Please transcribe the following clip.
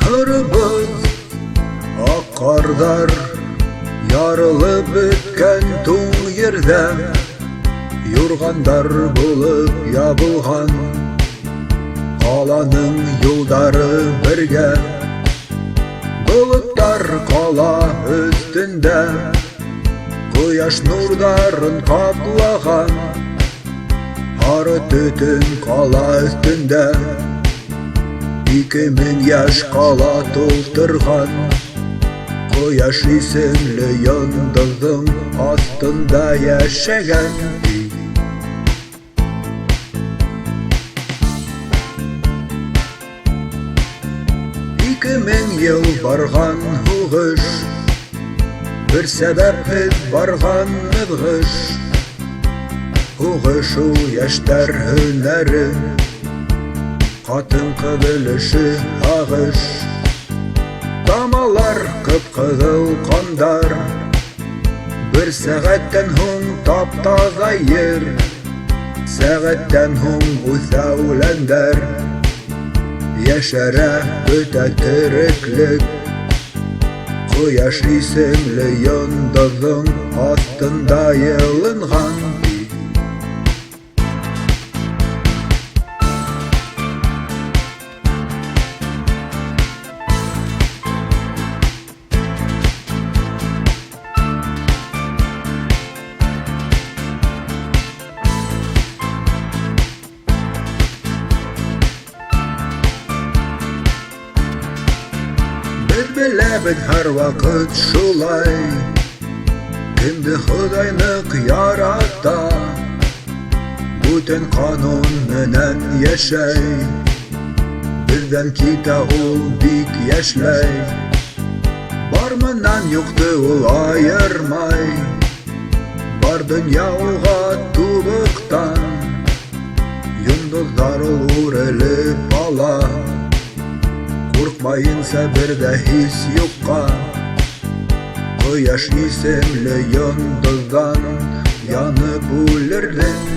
Нурыбыз ак кардар ярылып беткән туң ердә, юргандар булып ябылган каланың юлдары бергә. Болыттар кала өстендә, Ҡояш нурдарын каплаган, ары төтөн кала өстендә. 2000 яш кала тултырган, Ҡояш исемле йондоҙҙың астында яшәгән. 2000 ел барган һугыш, бер сәбәпһеҙ барган ныҙғыш. Һугыш ул йәштәр һөнәре, ҡатын-ҡыҙ өлөшө һағыш. Тамалар ҡып-ҡыҙыл ҡандар, бер сәғәттән һуң тап-таҙа ер. Сәғәттән һуң үҫә үләндәр, йәшәрә бөтә тереклек. Ҡояш исемле йондоҙҙың астында йылынған. Беҙ беләбеҙ һәр ваҡыт шулай, кемде Хоҙай ныҡ ярата, бүтән ҡанун менән йәшәй. Беҙҙән китә ул бик йәшләй, бар менән юҡты ул айырмай. Бар донъя уға тубыҡтан, йондоҙҙар ул үрелеп ала. Ҡурҡмайынса бер ҙә һис юҡҡа, Ҡояш исемле йондоҙҙан янып үлерҙең.